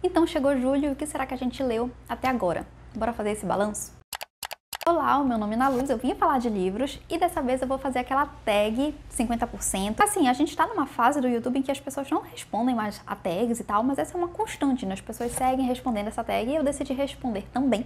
Então chegou julho e o que será que a gente leu até agora? Bora fazer esse balanço? Olá, o meu nome é Ana Luz, eu vim falar de livros e dessa vez eu vou fazer aquela tag 50%. Assim, a gente tá numa fase do YouTube em que as pessoas não respondem mais a tags e tal, mas essa é uma constante, né? As pessoas seguem respondendo essa tag e eu decidi responder também.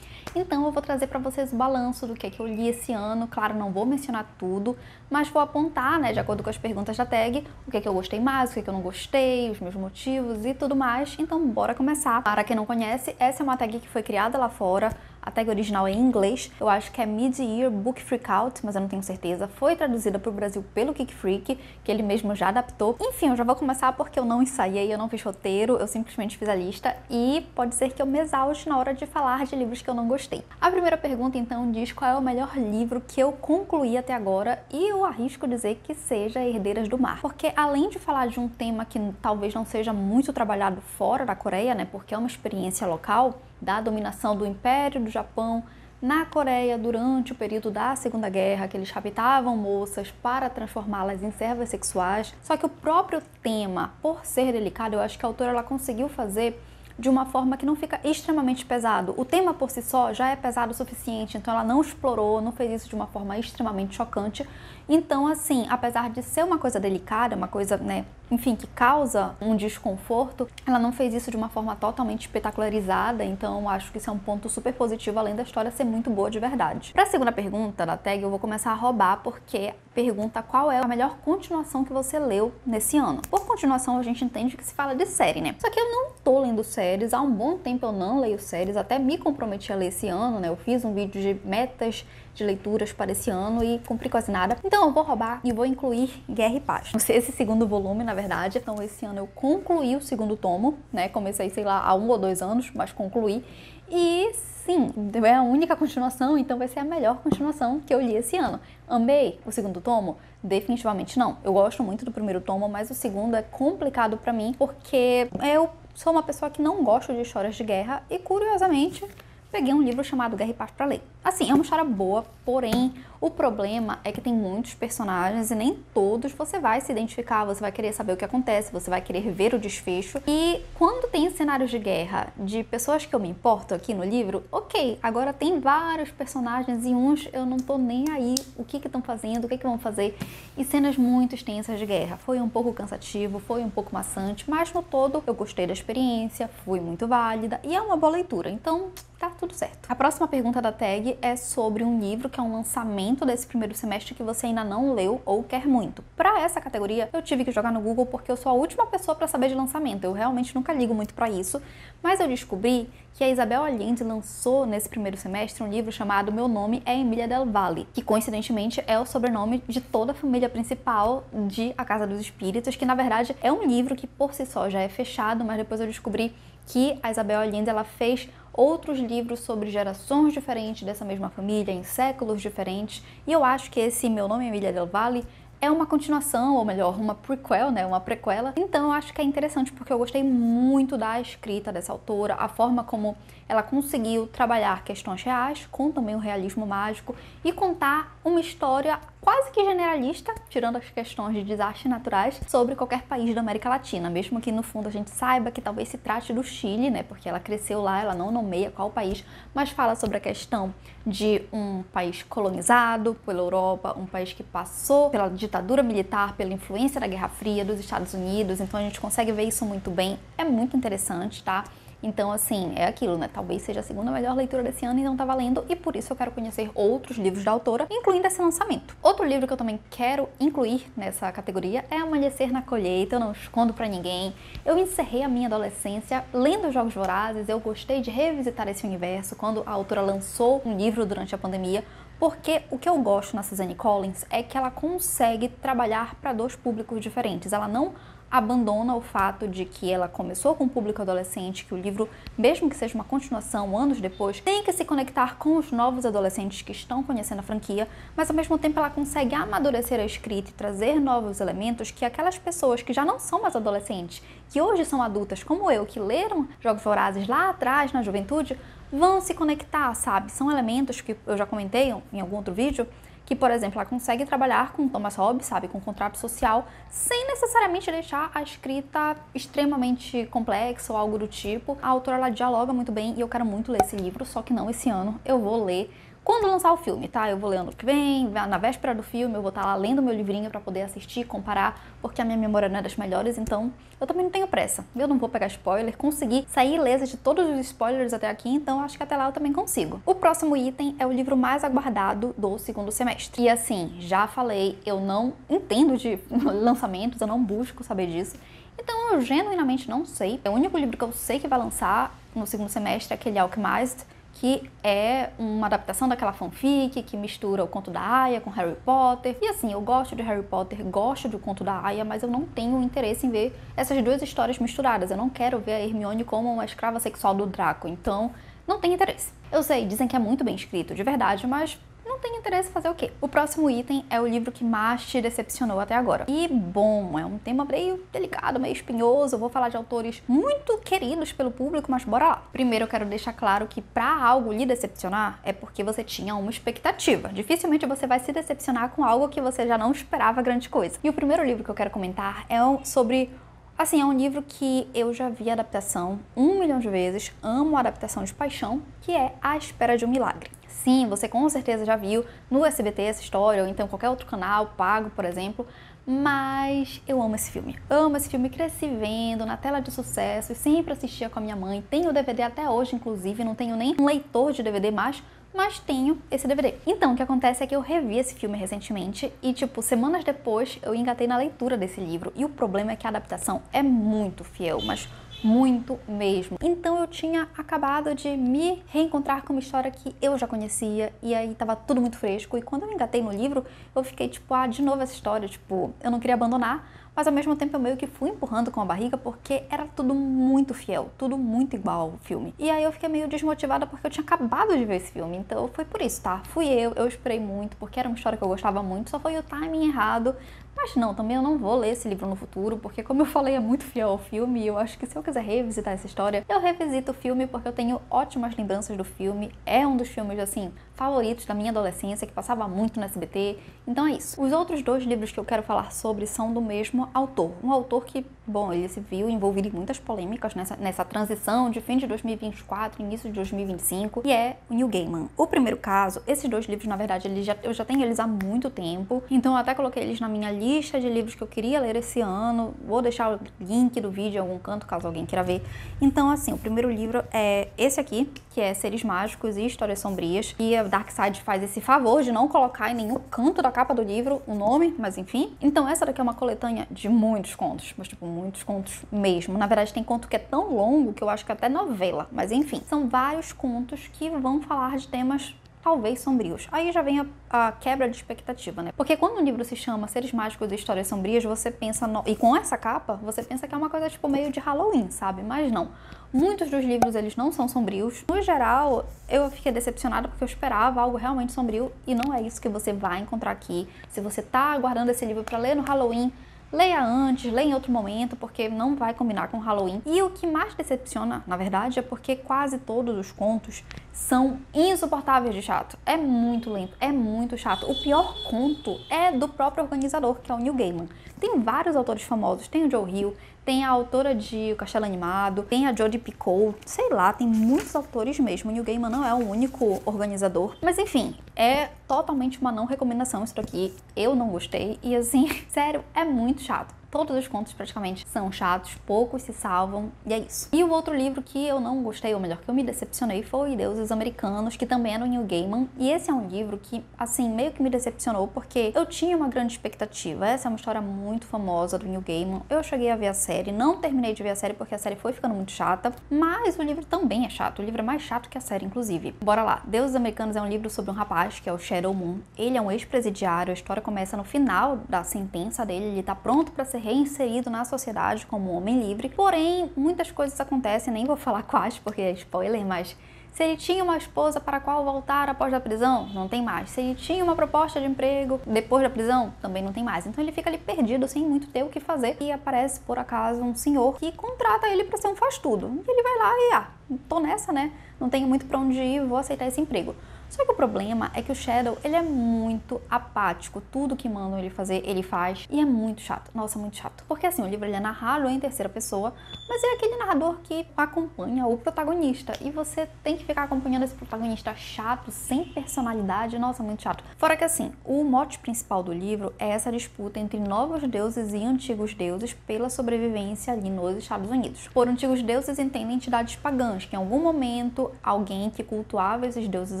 Então eu vou trazer para vocês o balanço do que eu li esse ano. Claro, não vou mencionar tudo, mas vou apontar, né, de acordo com as perguntas da tag, o que eu gostei mais, o que eu não gostei, os meus motivos e tudo mais. Então bora começar. Para quem não conhece, essa é uma tag que foi criada lá fora. A tag original é em inglês, eu acho que é Mid-Year Book Freakout, mas eu não tenho certeza. Foi traduzida para o Brasil pelo Geek Freak, que ele mesmo já adaptou. Enfim, eu já vou começar porque eu não ensaiei, eu não fiz roteiro, eu simplesmente fiz a lista e pode ser que eu me exauste na hora de falar de livros que eu não gostei. A primeira pergunta, então, diz qual é o melhor livro que eu concluí até agora e eu arrisco dizer que seja Herdeiras do Mar. Porque além de falar de um tema que talvez não seja muito trabalhado fora da Coreia, né, porque é uma experiência local, da dominação do Império do Japão na Coreia durante o período da Segunda Guerra, que eles raptavam moças para transformá-las em servas sexuais. Só que o próprio tema, por ser delicado, eu acho que a autora ela conseguiu fazer de uma forma que não fica extremamente pesado. O tema por si só já é pesado o suficiente, então ela não explorou, não fez isso de uma forma extremamente chocante. Então, assim, apesar de ser uma coisa delicada, uma coisa, né, enfim, que causa um desconforto, ela não fez isso de uma forma totalmente espetacularizada, então eu acho que isso é um ponto super positivo, além da história ser muito boa de verdade. Para a segunda pergunta da tag, eu vou começar a roubar, porque pergunta qual é a melhor continuação que você leu nesse ano. Por continuação, a gente entende que se fala de série, né? Só que eu não tô lendo séries, há um bom tempo eu não leio séries, até me comprometi a ler esse ano, né? Eu fiz um vídeo de metas de leituras para esse ano e cumpri quase nada. Então eu vou roubar e vou incluir Guerra e Paz. Esse segundo volume, na verdade. Então esse ano eu concluí o segundo tomo, né? Comecei, sei lá, há 1 ou 2 anos, mas concluí. E sim, é a única continuação, então vai ser a melhor continuação que eu li esse ano. Amei o segundo tomo? Definitivamente não. Eu gosto muito do primeiro tomo, mas o segundo é complicado pra mim, porque eu sou uma pessoa que não gosta de histórias de guerra e, curiosamente, peguei um livro chamado Guerra e Paz pra ler. Assim, é uma história boa, porém, o problema é que tem muitos personagens e nem todos você vai se identificar, você vai querer saber o que acontece, você vai querer ver o desfecho. E quando tem cenários de guerra de pessoas que eu me importo aqui no livro, ok, agora tem vários personagens e uns eu não tô nem aí o que estão fazendo, o que vão fazer. E cenas muito extensas de guerra. Foi um pouco cansativo, foi um pouco maçante, mas no todo eu gostei da experiência, foi muito válida e é uma boa leitura, então tá tudo certo. A próxima pergunta da tag é sobre um livro que é um lançamento desse primeiro semestre que você ainda não leu ou quer muito. Para essa categoria, eu tive que jogar no Google porque eu sou a última pessoa para saber de lançamento. Eu realmente nunca ligo muito para isso, mas eu descobri que a Isabel Allende lançou nesse primeiro semestre um livro chamado Meu Nome é Emília Del Valle, que coincidentemente é o sobrenome de toda a família principal de A Casa dos Espíritos, que na verdade é um livro que por si só já é fechado, mas depois eu descobri que a Isabel Allende ela fez outros livros sobre gerações diferentes dessa mesma família, em séculos diferentes, e eu acho que esse Meu Nome é Emília Del Valle é uma continuação, ou melhor, uma prequel, né, uma prequela. Então eu acho que é interessante porque eu gostei muito da escrita dessa autora, a forma como ela conseguiu trabalhar questões reais com também o realismo mágico e contar uma história quase que generalista, tirando as questões de desastres naturais, sobre qualquer país da América Latina, mesmo que no fundo a gente saiba que talvez se trate do Chile, né, porque ela cresceu lá, ela não nomeia qual país, mas fala sobre a questão de um país colonizado pela Europa, um país que passou pela ditadura militar, pela influência da Guerra Fria dos Estados Unidos, então a gente consegue ver isso muito bem, é muito interessante, tá? Então, assim, é aquilo, né? Talvez seja a segunda melhor leitura desse ano e não tá valendo, e por isso eu quero conhecer outros livros da autora, incluindo esse lançamento. Outro livro que eu também quero incluir nessa categoria é Amanhecer na Colheita, eu não escondo pra ninguém. Eu encerrei a minha adolescência lendo Jogos Vorazes, eu gostei de revisitar esse universo quando a autora lançou um livro durante a pandemia, porque o que eu gosto na Suzanne Collins é que ela consegue trabalhar para 2 públicos diferentes. Ela não abandona o fato de que ela começou com o público adolescente, que o livro, mesmo que seja uma continuação anos depois, tem que se conectar com os novos adolescentes que estão conhecendo a franquia, mas ao mesmo tempo ela consegue amadurecer a escrita e trazer novos elementos que aquelas pessoas que já não são mais adolescentes, que hoje são adultas como eu, que leram Jogos Vorazes lá atrás, na juventude, vão se conectar, sabe? São elementos que eu já comentei em algum outro vídeo, que, por exemplo, ela consegue trabalhar com Thomas Hobbes, sabe, com contrato social, sem necessariamente deixar a escrita extremamente complexa ou algo do tipo. A autora, ela dialoga muito bem e eu quero muito ler esse livro, só que não esse ano, eu vou ler quando lançar o filme, tá? Eu vou ler ano que vem, na véspera do filme, eu vou estar lá lendo meu livrinho pra poder assistir, comparar, porque a minha memória não é das melhores, então eu também não tenho pressa. Eu não vou pegar spoiler, consegui sair ilesa de todos os spoilers até aqui, então acho que até lá eu também consigo. O próximo item é o livro mais aguardado do segundo semestre. E assim, já falei, eu não entendo de lançamentos, eu não busco saber disso. Então eu genuinamente não sei. O único livro que eu sei que vai lançar no segundo semestre é aquele Alchemist, que é uma adaptação daquela fanfic que mistura o conto da Aya com Harry Potter. E assim, eu gosto de Harry Potter, gosto do conto da Aya, mas eu não tenho interesse em ver essas duas histórias misturadas. Eu não quero ver a Hermione como uma escrava sexual do Draco, então não tenho interesse. Eu sei, dizem que é muito bem escrito, de verdade, mas não tem interesse em fazer o quê? O próximo item é o livro que mais te decepcionou até agora. E, bom, é um tema meio delicado, meio espinhoso. Eu vou falar de autores muito queridos pelo público, mas bora lá. Primeiro eu quero deixar claro que pra algo lhe decepcionar é porque você tinha uma expectativa. Dificilmente você vai se decepcionar com algo que você já não esperava grande coisa. E o primeiro livro que eu quero comentar é sobre... Assim, é um livro que eu já vi a adaptação 1 milhão de vezes, amo a adaptação de paixão, que é A Espera de um Milagre. Sim, você com certeza já viu no SBT essa história, ou então qualquer outro canal pago, por exemplo, mas eu amo esse filme. Amo esse filme, cresci vendo na tela de sucesso e sempre assistia com a minha mãe. Tenho o DVD até hoje, inclusive, não tenho nem um leitor de DVD mais, mas tenho esse DVD. Então, o que acontece é que eu revi esse filme recentemente e, tipo, semanas depois eu engatei na leitura desse livro. E o problema é que a adaptação é muito fiel, mas muito mesmo. Então eu tinha acabado de me reencontrar com uma história que eu já conhecia e aí tava tudo muito fresco. E quando eu engatei no livro, eu fiquei tipo, de novo essa história, tipo, eu não queria abandonar, mas ao mesmo tempo eu meio que fui empurrando com a barriga porque era tudo muito fiel, tudo muito igual ao filme. E aí eu fiquei meio desmotivada porque eu tinha acabado de ver esse filme, então foi por isso, tá? Fui eu esperei muito porque era uma história que eu gostava muito, só foi o timing errado. Mas não, também eu não vou ler esse livro no futuro, porque como eu falei, é muito fiel ao filme, e eu acho que se eu quiser revisitar essa história, eu revisito o filme porque eu tenho ótimas lembranças do filme, é um dos filmes, assim, favoritos da minha adolescência, que passava muito no SBT, então é isso. Os outros dois livros que eu quero falar sobre são do mesmo autor, um autor que, bom, ele se viu envolvido em muitas polêmicas nessa transição de fim de 2024, início de 2025, e é o Neil Gaiman. O primeiro caso, esses dois livros, na verdade, eu já tenho eles há muito tempo, então eu até coloquei eles na minha lista de livros que eu queria ler esse ano. Vou deixar o link do vídeo em algum canto, caso alguém queira ver. Então, assim, o primeiro livro é esse aqui, que é Seres Mágicos e Histórias Sombrias. E a Darkside faz esse favor de não colocar em nenhum canto da capa do livro o nome, mas enfim. Então, essa daqui é uma coletânea de muitos contos, mas tipo, muitos contos mesmo. Na verdade, tem conto que é tão longo que eu acho que é até novela, mas enfim. São vários contos que vão falar de temas talvez sombrios. Aí já vem a quebra de expectativa, né? Porque quando um livro se chama Seres Mágicos e Histórias Sombrias, você pensa... E com essa capa, você pensa que é uma coisa tipo meio de Halloween, sabe? Mas não. Muitos dos livros, eles não são sombrios. No geral, eu fiquei decepcionada porque eu esperava algo realmente sombrio e não é isso que você vai encontrar aqui. Se você tá aguardando esse livro pra ler no Halloween, leia antes, leia em outro momento, porque não vai combinar com Halloween. E o que mais decepciona, na verdade, é porque quase todos os contos são insuportáveis de chato. É muito lento, é muito chato. O pior conto é do próprio organizador, que é o Neil Gaiman. Tem vários autores famosos, tem o Joe Hill, tem a autora de O Castelo Animado, tem a Jodi Picoult, sei lá, tem muitos autores mesmo. O Neil Gaiman não é o único organizador. Mas enfim, é totalmente uma não recomendação isso daqui. Eu não gostei e assim, sério, é muito chato. Todos os contos praticamente são chatos, poucos se salvam, e é isso. E o outro livro que eu não gostei, ou melhor, que eu me decepcionei, foi Deuses Americanos, que também é do Neil Gaiman. E esse é um livro que, assim, meio que me decepcionou, porque eu tinha uma grande expectativa. Essa é uma história muito famosa do Neil Gaiman. Eu cheguei a ver a série, não terminei de ver a série porque a série foi ficando muito chata, mas o livro também é chato. O livro é mais chato que a série, inclusive. Bora lá. Deuses Americanos é um livro sobre um rapaz, que é o Shadow Moon. Ele é um ex-presidiário, a história começa no final da sentença dele, ele tá pronto pra ser reinserido na sociedade como um homem livre, porém muitas coisas acontecem, nem vou falar quais porque é spoiler, mas se ele tinha uma esposa para a qual voltar após a prisão, não tem mais. Se ele tinha uma proposta de emprego depois da prisão, também não tem mais. Então ele fica ali perdido, sem muito ter o que fazer, e aparece por acaso um senhor que contrata ele para ser um faz-tudo. E ele vai lá e, tô nessa, né? Não tenho muito para onde ir, vou aceitar esse emprego. Só que o problema é que o Shadow, ele é muito apático. Tudo que mandam ele fazer, ele faz. E é muito chato. Nossa, muito chato. Porque assim, o livro ele é narrado em terceira pessoa, mas é aquele narrador que acompanha o protagonista. E você tem que ficar acompanhando esse protagonista chato, sem personalidade. Nossa, muito chato. Fora que assim, o mote principal do livro é essa disputa entre novos deuses e antigos deuses pela sobrevivência ali nos Estados Unidos. Por antigos deuses entendem entidades pagãs, que em algum momento alguém que cultuava esses deuses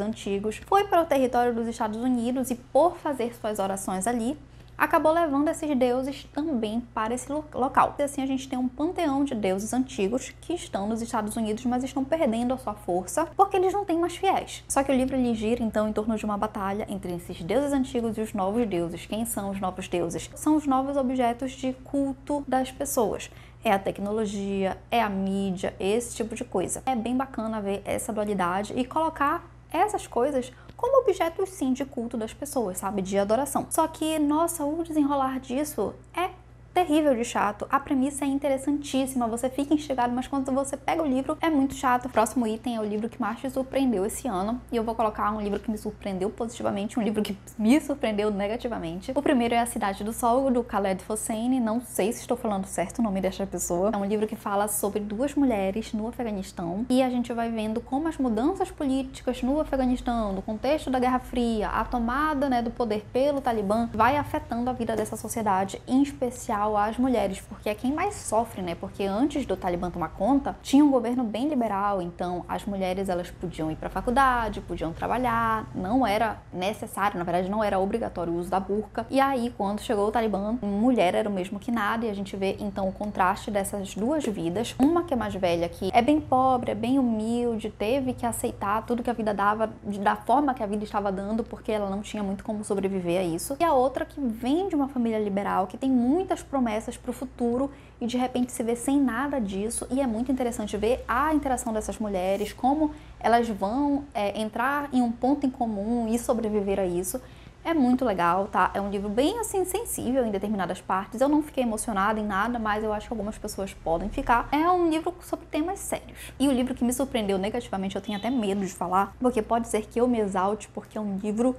antigos foi para o território dos Estados Unidos e, por fazer suas orações ali, acabou levando esses deuses também para esse local. E assim a gente tem um panteão de deuses antigos que estão nos Estados Unidos, mas estão perdendo a sua força porque eles não têm mais fiéis. Só que o livro ele gira então em torno de uma batalha entre esses deuses antigos e os novos deuses. Quem são os novos deuses? São os novos objetos de culto das pessoas. É a tecnologia, é a mídia, esse tipo de coisa. É bem bacana ver essa dualidade e colocar essas coisas como objetos sim de culto das pessoas, sabe? De adoração. Só que, nossa, o desenrolar disso é terrível de chato. A premissa é interessantíssima, você fica instigado, mas quando você pega o livro é muito chato. O próximo item é o livro que mais te surpreendeu esse ano, e eu vou colocar um livro que me surpreendeu positivamente, um livro que me surpreendeu negativamente. O primeiro é A Cidade do Sol, do Khaled Hosseini. Não sei se estou falando certo o nome desta pessoa. É um livro que fala sobre duas mulheres no Afeganistão, e a gente vai vendo como as mudanças políticas no Afeganistão, no contexto da Guerra Fria, a tomada, né, do poder pelo Talibã, vai afetando a vida dessa sociedade, em especial às mulheres, porque é quem mais sofre, né? Porque antes do Talibã tomar conta, tinha um governo bem liberal, então as mulheres elas podiam ir para a faculdade, podiam trabalhar, não era necessário, na verdade não era obrigatório o uso da burca. E aí, quando chegou o Talibã, mulher era o mesmo que nada, e a gente vê então o contraste dessas duas vidas. Uma que é mais velha, que é bem pobre, é bem humilde, teve que aceitar tudo que a vida dava, da forma que a vida estava dando, porque ela não tinha muito como sobreviver a isso. E a outra que vem de uma família liberal, que tem muitas promessas para o futuro e de repente se vê sem nada disso. E é muito interessante ver a interação dessas mulheres, como elas vão entrar em um ponto em comum e sobreviver a isso. É muito legal, tá? É um livro bem, assim, sensível em determinadas partes. Eu não fiquei emocionada em nada, mas eu acho que algumas pessoas podem ficar. É um livro sobre temas sérios. E o livro que me surpreendeu negativamente, eu tenho até medo de falar, porque pode ser que eu me exalte, porque é um livro...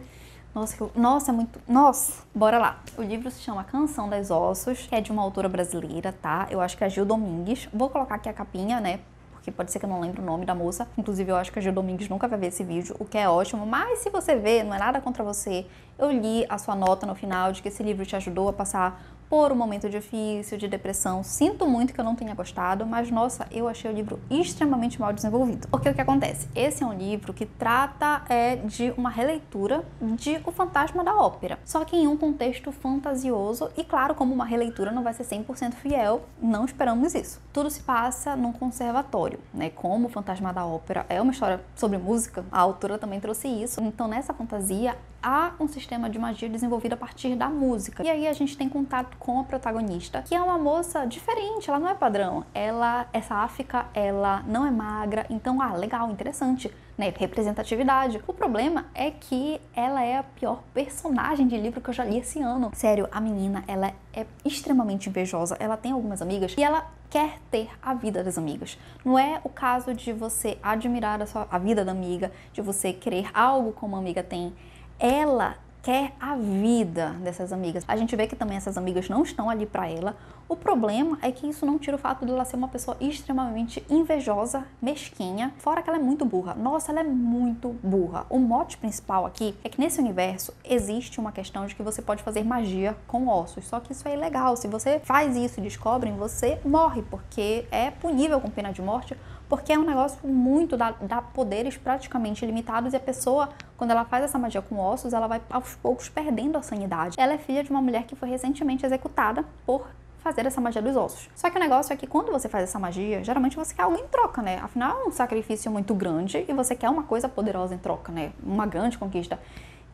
Nossa, é muito... Nossa! Bora lá! O livro se chama Canção das Ossos, que é de uma autora brasileira, tá? Eu acho que é a Gil Domingues. Vou colocar aqui a capinha, né? Porque pode ser que eu não lembre o nome da moça. Inclusive, eu acho que a Gil Domingues nunca vai ver esse vídeo, o que é ótimo. Mas se você vê, não é nada contra você. Eu li a sua nota no final de que esse livro te ajudou a passar por um momento difícil, de depressão. Sinto muito que eu não tenha gostado, mas nossa, eu achei o livro extremamente mal desenvolvido. Porque o que acontece? Esse é um livro que trata de uma releitura de O Fantasma da Ópera, só que em um contexto fantasioso e claro, como uma releitura não vai ser 100% fiel, não esperamos isso. Tudo se passa num conservatório, né? Como O Fantasma da Ópera é uma história sobre música, a autora também trouxe isso, então nessa fantasia há um sistema de magia desenvolvido a partir da música. E aí a gente tem contato com a protagonista, que é uma moça diferente, ela não é padrão. Ela é sáfica, ela não é magra, então, legal, interessante, né? Representatividade. O problema é que ela é a pior personagem de livro que eu já li esse ano. Sério, a menina, ela é extremamente invejosa, ela tem algumas amigas e ela quer ter a vida das amigas. Não é o caso de você admirar a vida da amiga, de você querer algo como a amiga tem. Ela quer a vida dessas amigas. A gente vê que também essas amigas não estão ali pra ela. O problema é que isso não tira o fato de ela ser uma pessoa extremamente invejosa, mesquinha, fora que ela é muito burra. Nossa, ela é muito burra. O mote principal aqui é que nesse universo existe uma questão de que você pode fazer magia com ossos, só que isso é ilegal. Se você faz isso e descobrem, você morre, porque é punível com pena de morte, porque é um negócio muito, dá poderes praticamente ilimitados e a pessoa, quando ela faz essa magia com ossos, ela vai aos poucos perdendo a sanidade. Ela é filha de uma mulher que foi recentemente executada por fazer essa magia dos ossos. Só que o negócio é que quando você faz essa magia, geralmente você quer algo em troca, né? Afinal, é um sacrifício muito grande e você quer uma coisa poderosa em troca, né? Uma grande conquista.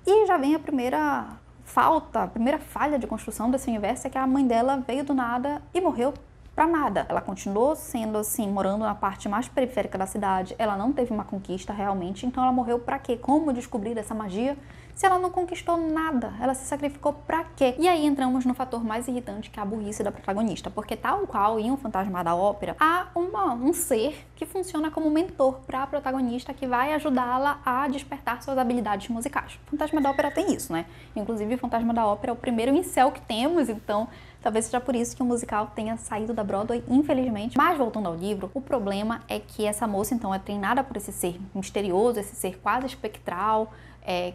E já vem a primeira falha de construção desse universo, é que a mãe dela veio do nada e morreu pra nada. Ela continuou sendo assim, morando na parte mais periférica da cidade, ela não teve uma conquista realmente, então ela morreu pra quê? Como descobrir essa magia se ela não conquistou nada? Ela se sacrificou pra quê? E aí entramos no fator mais irritante, que é a burrice da protagonista, porque tal qual em O Fantasma da Ópera, há um ser que funciona como mentor pra protagonista, que vai ajudá-la a despertar suas habilidades musicais. O Fantasma da Ópera tem isso, né? Inclusive, o Fantasma da Ópera é o primeiro incel que temos, então talvez seja por isso que o musical tenha saído da Broadway, infelizmente. Mas voltando ao livro, o problema é que essa moça então é treinada por esse ser misterioso, esse ser quase espectral,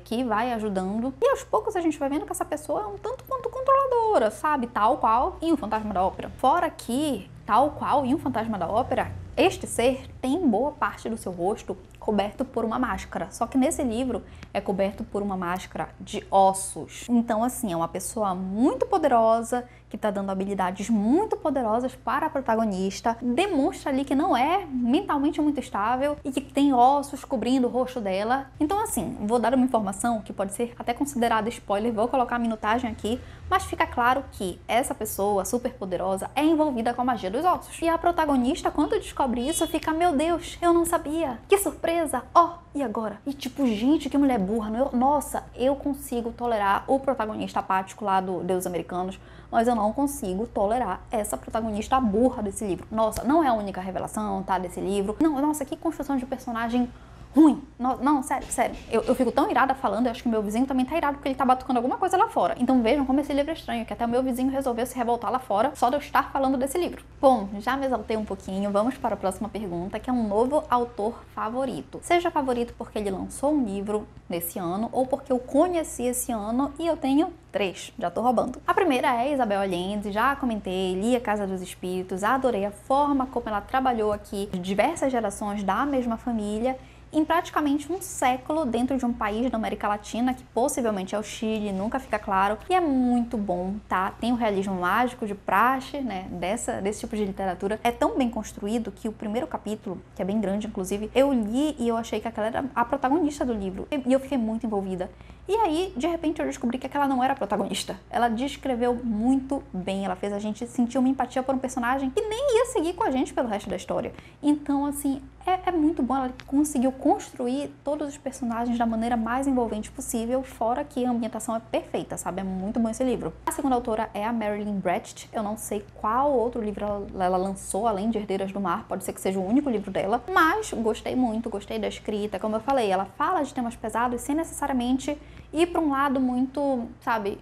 que vai ajudando. E aos poucos a gente vai vendo que essa pessoa é um tanto quanto controladora, sabe? Tal qual em O Fantasma da Ópera. Fora que, tal qual em O Fantasma da Ópera, este ser tem boa parte do seu rosto coberto por uma máscara. Só que nesse livro é coberto por uma máscara de ossos. Então, assim, é uma pessoa muito poderosa, que tá dando habilidades muito poderosas para a protagonista, demonstra ali que não é mentalmente muito estável e que tem ossos cobrindo o rosto dela. Então, assim, vou dar uma informação que pode ser até considerada spoiler, vou colocar a minutagem aqui, mas fica claro que essa pessoa super poderosa é envolvida com a magia dos ossos. E a protagonista, quando descobre isso, fica, meu Deus, eu não sabia, que surpresa, e agora? E tipo, gente, que mulher burra, nossa, eu consigo tolerar o protagonista apático lá do Deus Americanos, mas eu não consigo tolerar essa protagonista burra desse livro. Nossa, não é a única revelação, tá, desse livro. Não, nossa, que construção de personagem ruim. Não, sério. Eu fico tão irada falando, eu acho que meu vizinho também tá irado porque ele tá batucando alguma coisa lá fora. Então vejam como esse livro é estranho, que até o meu vizinho resolveu se revoltar lá fora só de eu estar falando desse livro. Bom, já me exaltei um pouquinho, vamos para a próxima pergunta, que é um novo autor favorito. Seja favorito porque ele lançou um livro nesse ano, ou porque eu conheci esse ano e eu tenho 3, já tô roubando. A primeira é Isabel Allende, já comentei, li A Casa dos Espíritos, adorei a forma como ela trabalhou aqui diversas gerações da mesma família, em praticamente um século dentro de um país da América Latina, que possivelmente é o Chile, nunca fica claro, e é muito bom, tá? Tem o realismo mágico de praxe, né, desse tipo de literatura. É tão bem construído que o primeiro capítulo, que é bem grande inclusive, eu li e eu achei que aquela era a protagonista do livro, e eu fiquei muito envolvida. E aí, de repente, eu descobri que aquela não era a protagonista. Ela descreveu muito bem, ela fez a gente sentir uma empatia por um personagem que nem ia seguir com a gente pelo resto da história. Então, assim, é muito bom, ela conseguiu construir todos os personagens da maneira mais envolvente possível, fora que a ambientação é perfeita, sabe? É muito bom esse livro. A segunda autora é a Marilyn Brecht, eu não sei qual outro livro ela lançou, além de Herdeiras do Mar, pode ser que seja o único livro dela, mas gostei muito, gostei da escrita, como eu falei, ela fala de temas pesados sem necessariamente ir para um lado muito, sabe,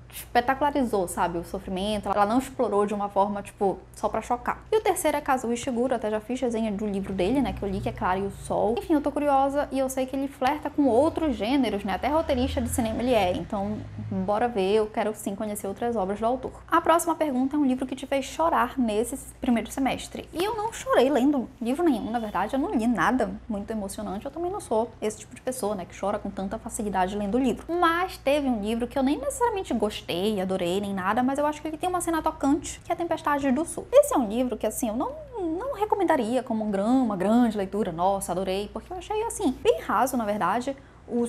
espetacularizou, sabe, o sofrimento. Ela não explorou de uma forma, tipo, só pra chocar. E o terceiro é Kazuo Ishiguro, até já fiz resenha do livro dele, né, que eu li, que é Clara e o Sol. Enfim, eu tô curiosa e eu sei que ele flerta com outros gêneros, né, até roteirista de cinema ele é, então bora ver, eu quero sim conhecer outras obras do autor. A próxima pergunta é um livro que te fez chorar nesse primeiro semestre. E eu não chorei lendo livro nenhum, na verdade, eu não li nada muito emocionante, eu também não sou esse tipo de pessoa, né, que chora com tanta facilidade lendo livro. Mas teve um livro que eu nem necessariamente gostei, adorei, nem nada, mas eu acho que ele tem uma cena tocante, que é A Tempestade do Sul. Esse é um livro que, assim, eu não recomendaria como uma grande leitura, nossa, adorei, porque eu achei, assim, bem raso, na verdade.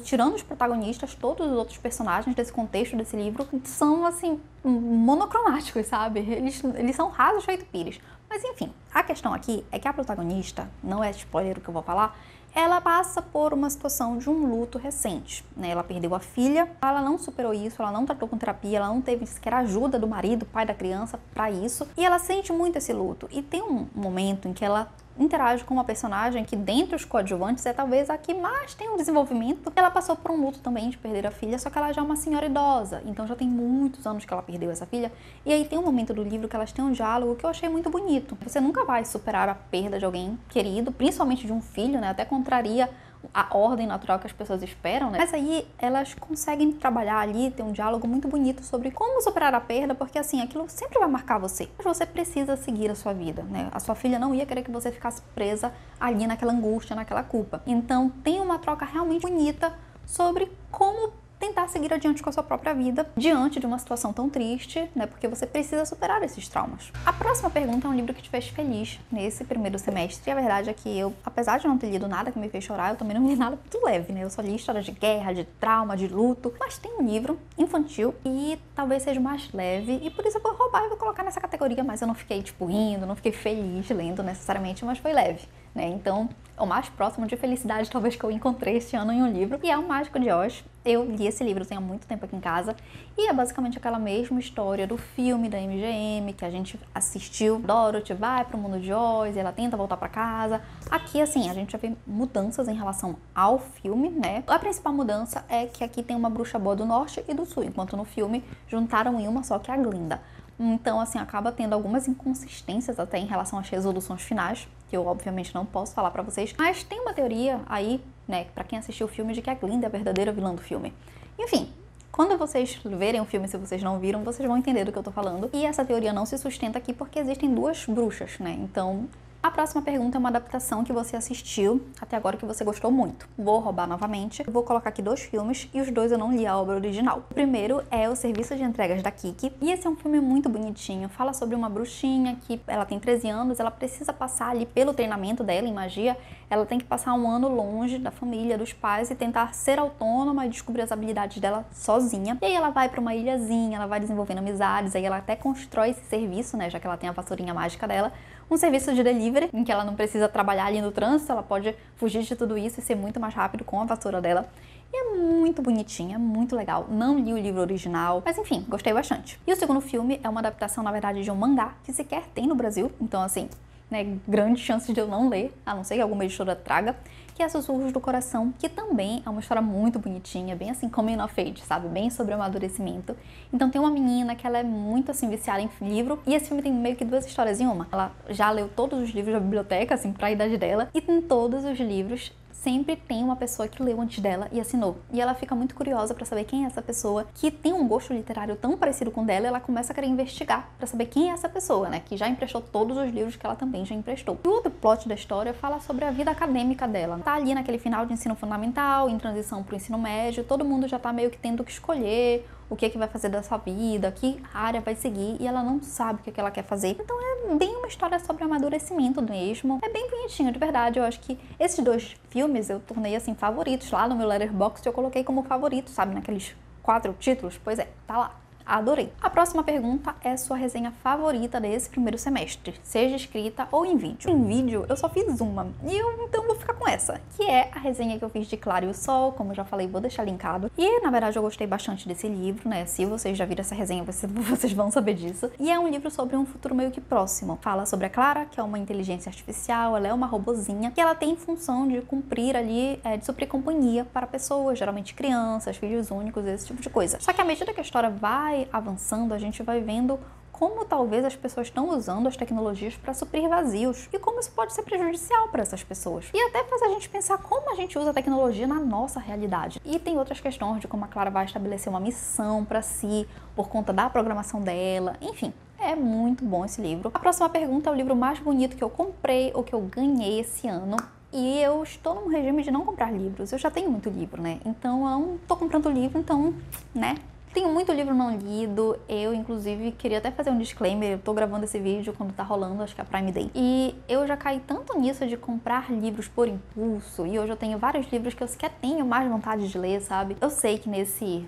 Tirando os protagonistas, todos os outros personagens desse contexto desse livro são, assim, monocromáticos, sabe? Eles são rasos feito pires. Mas, enfim, a questão aqui é que a protagonista, não é spoiler o que eu vou falar, ela passa por uma situação de um luto recente, né? Ela perdeu a filha, ela não superou isso, ela não tratou com terapia, ela não teve sequer ajuda do marido, pai da criança, para isso, e ela sente muito esse luto. E tem um momento em que ela interage com uma personagem que, dentre os coadjuvantes, é talvez a que mais tem um desenvolvimento. Ela passou por um luto também de perder a filha, só que ela já é uma senhora idosa, então já tem muitos anos que ela perdeu essa filha. E aí tem um momento do livro que elas têm um diálogo que eu achei muito bonito. Você nunca vai superar a perda de alguém querido, principalmente de um filho, né? Até contraria a ordem natural que as pessoas esperam, né? Mas aí elas conseguem trabalhar ali, ter um diálogo muito bonito sobre como superar a perda, porque assim, aquilo sempre vai marcar você. Mas você precisa seguir a sua vida, né? A sua filha não ia querer que você ficasse presa ali naquela angústia, naquela culpa. Então tem uma troca realmente bonita sobre como tentar tentar seguir adiante com a sua própria vida diante de uma situação tão triste, né? Porque você precisa superar esses traumas. A próxima pergunta é um livro que te fez feliz nesse primeiro semestre. E a verdade é que eu, apesar de não ter lido nada que me fez chorar, eu também não li nada muito leve, né? Eu só li histórias de guerra, de trauma, de luto. Mas tem um livro infantil e talvez seja mais leve, e por isso eu vou roubar e vou colocar nessa categoria, mas eu não fiquei, tipo, rindo, não fiquei feliz lendo necessariamente, mas foi leve, né? Então, o mais próximo de felicidade talvez que eu encontrei este ano em um livro, e é O Mágico de Oz. Eu li esse livro tem há muito tempo aqui em casa, e é basicamente aquela mesma história do filme da MGM, que a gente assistiu. Dorothy vai pro mundo de Oz e ela tenta voltar pra casa. Aqui, assim, a gente já vê mudanças em relação ao filme, né? A principal mudança é que aqui tem uma bruxa boa do norte e do sul, enquanto no filme juntaram em uma só, que é a Glinda. Então, assim, acaba tendo algumas inconsistências até em relação às resoluções finais, que eu obviamente não posso falar pra vocês, mas tem uma teoria aí, né, pra quem assistiu o filme, de que a Glinda é a verdadeira vilã do filme. Enfim, quando vocês verem o filme, se vocês não viram, vocês vão entender do que eu tô falando. E essa teoria não se sustenta aqui porque existem duas bruxas, né? Então, a próxima pergunta é uma adaptação que você assistiu até agora que você gostou muito. Vou roubar novamente. Vou colocar aqui 2 filmes e os 2 eu não li a obra original. O primeiro é O Serviço de Entregas da Kiki. E esse é um filme muito bonitinho. Fala sobre uma bruxinha que ela tem 13 anos, ela precisa passar ali pelo treinamento dela em magia. Ela tem que passar um ano longe da família, dos pais e tentar ser autônoma e descobrir as habilidades dela sozinha. E aí ela vai para uma ilhazinha, ela vai desenvolvendo amizades, aí ela até constrói esse serviço, né, já que ela tem a vassourinha mágica dela. Um serviço de delivery, em que ela não precisa trabalhar ali no trânsito, ela pode fugir de tudo isso e ser muito mais rápido com a vassoura dela. E é muito bonitinho, é muito legal. Não li o livro original, mas enfim, gostei bastante. E o segundo filme é uma adaptação, na verdade, de um mangá que sequer tem no Brasil. Então, assim, né, grande chance de eu não ler, a não ser que alguma editora traga, que é Sussurros do Coração, que também é uma história muito bonitinha, bem assim, coming of age, sabe? Bem sobre amadurecimento. Então tem uma menina que ela é muito assim, viciada em livro, e esse filme tem meio que 2 histórias em uma. Ela já leu todos os livros da biblioteca, assim, pra idade dela, e em todos os livros sempre tem uma pessoa que leu antes dela e assinou. E ela fica muito curiosa pra saber quem é essa pessoa, que tem um gosto literário tão parecido com o dela, e ela começa a querer investigar pra saber quem é essa pessoa, né? Que já emprestou todos os livros que ela também já emprestou. E o outro plot da história fala sobre a vida acadêmica dela. Tá ali naquele final de ensino fundamental, em transição pro ensino médio, todo mundo já tá meio que tendo que escolher o que é que vai fazer da sua vida, que área vai seguir, e ela não sabe o que é que ela quer fazer. Então é bem uma história sobre amadurecimento mesmo. É bem bonitinho, de verdade. Eu acho que esses 2 filmes eu tornei, assim, favoritos. Lá no meu Letterboxd eu coloquei como favorito, sabe? Naqueles 4 títulos. Pois é, tá lá. Adorei. A próxima pergunta é sua resenha favorita desse primeiro semestre, seja escrita ou em vídeo. Em vídeo eu só fiz uma, e eu então vou ficar com essa, que é a resenha que eu fiz de Clara e o Sol. Como eu já falei, vou deixar linkado. E na verdade eu gostei bastante desse livro, né? Se vocês já viram essa resenha, vocês vão saber disso. E é um livro sobre um futuro meio que próximo. Fala sobre a Clara, que é uma inteligência artificial, ela é uma robozinha, que ela tem função de cumprir ali, de suprir companhia para pessoas, geralmente crianças, filhos únicos, esse tipo de coisa. Só que à medida que a história vai avançando, a gente vai vendo como talvez as pessoas estão usando as tecnologias para suprir vazios e como isso pode ser prejudicial para essas pessoas. E até faz a gente pensar como a gente usa a tecnologia na nossa realidade. E tem outras questões de como a Clara vai estabelecer uma missão para si por conta da programação dela, enfim. É muito bom esse livro. A próxima pergunta é o livro mais bonito que eu comprei ou que eu ganhei esse ano. E eu estou num regime de não comprar livros. Eu já tenho muito livro, né? Então eu não tô comprando livro, então, né? Tenho muito livro não lido. Eu, inclusive, queria até fazer um disclaimer. Eu tô gravando esse vídeo quando tá rolando, acho que é a Prime Day. E eu já caí tanto nisso de comprar livros por impulso. E hoje eu tenho vários livros que eu sequer tenho mais vontade de ler, sabe? Eu sei que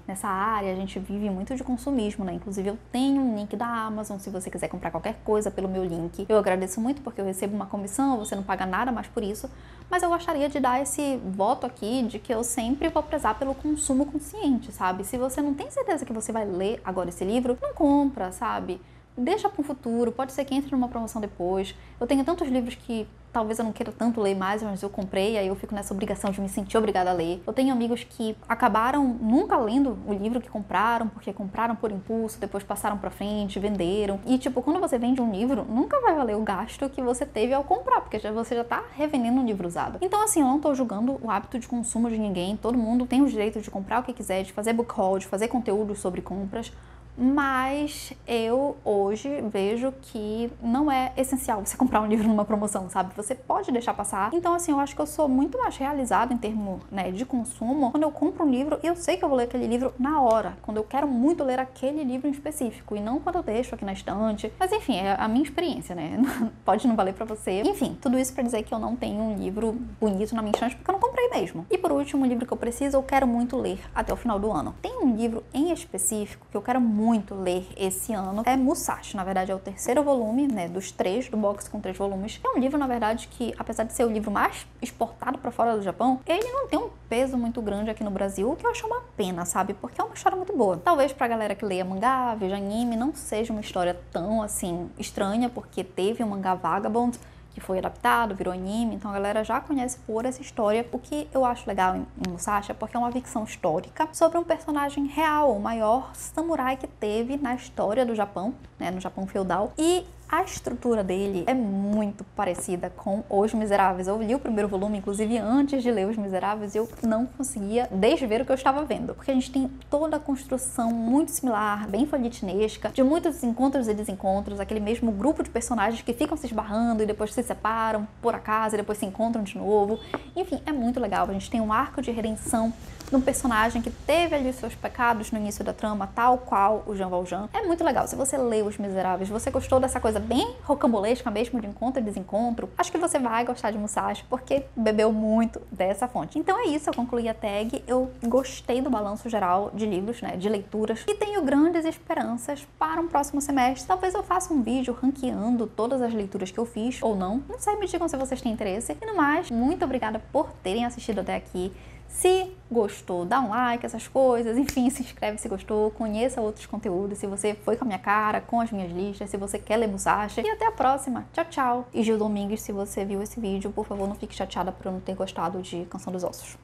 nessa área a gente vive muito de consumismo, né? Inclusive eu tenho um link da Amazon, se você quiser comprar qualquer coisa pelo meu link. Eu agradeço muito porque eu recebo uma comissão, você não paga nada mais por isso. Mas eu gostaria de dar esse voto aqui de que eu sempre vou prezar pelo consumo consciente, sabe? Se você não tem certeza que você vai ler agora esse livro, não compra, sabe? Deixa para o futuro, pode ser que entre numa promoção depois. Eu tenho tantos livros que talvez eu não queira tanto ler mais, mas eu comprei, aí eu fico nessa obrigação de me sentir obrigada a ler. Eu tenho amigos que acabaram nunca lendo o livro que compraram, porque compraram por impulso, depois passaram pra frente, venderam. E tipo, quando você vende um livro, nunca vai valer o gasto que você teve ao comprar, porque você já tá revendendo um livro usado. Então assim, eu não tô julgando o hábito de consumo de ninguém, todo mundo tem o direito de comprar o que quiser, de fazer book haul, de fazer conteúdo sobre compras. mas eu hoje vejo que não é essencial você comprar um livro numa promoção, sabe? Você pode deixar passar. Então, assim, eu acho que eu sou muito mais realizada em termos, né, de consumo quando eu compro um livro e eu sei que eu vou ler aquele livro na hora, quando eu quero muito ler aquele livro em específico e não quando eu deixo aqui na estante. Mas enfim, é a minha experiência, né? Pode não valer pra você. Enfim, tudo isso pra dizer que eu não tenho um livro bonito na minha estante porque eu não comprei mesmo. E por último, um livro que eu preciso, eu quero muito ler até o final do ano. Tem um livro em específico que eu quero muito ler esse ano, é Musashi. Na verdade, é o terceiro volume, né, dos 3, do box com 3 volumes. É um livro, na verdade, que apesar de ser o livro mais exportado pra fora do Japão, ele não tem um peso muito grande aqui no Brasil, o que eu acho uma pena, sabe? Porque é uma história muito boa. Talvez pra galera que leia mangá, veja anime, não seja uma história tão, assim, estranha, porque teve um mangá Vagabond, que foi adaptado, virou anime, então a galera já conhece por essa história. O que eu acho legal em Musashi é porque é uma ficção histórica sobre um personagem real, o maior samurai que teve na história do Japão, né, no Japão feudal, e a estrutura dele é muito parecida com Os Miseráveis. Eu li o primeiro volume, inclusive, antes de ler Os Miseráveis, e eu não conseguia desver o que eu estava vendo. Porque a gente tem toda a construção muito similar, bem folhetinesca, de muitos encontros e desencontros, aquele mesmo grupo de personagens que ficam se esbarrando e depois se separam por acaso e depois se encontram de novo. Enfim, é muito legal. A gente tem um arco de redenção de um personagem que teve ali os seus pecados no início da trama, tal qual o Jean Valjean. É muito legal. Se você leu Os Miseráveis, você gostou dessa coisa bem rocambolesca mesmo, de encontro e desencontro, acho que você vai gostar de Musashi, porque bebeu muito dessa fonte. Então é isso, eu concluí a tag. Eu gostei do balanço geral de livros, né, de leituras, e tenho grandes esperanças para um próximo semestre. Talvez eu faça um vídeo ranqueando todas as leituras que eu fiz, ou não. Não sei, me digam se vocês têm interesse. E no mais, muito obrigada por terem assistido até aqui. Se gostou, dá um like, essas coisas, enfim, se inscreve se gostou, conheça outros conteúdos, se você foi com a minha cara, com as minhas listas, se você quer ler Musashi. E até a próxima. Tchau, tchau. E Gil Domingues, se você viu esse vídeo, por favor, não fique chateada por eu não ter gostado de Canção dos Ossos.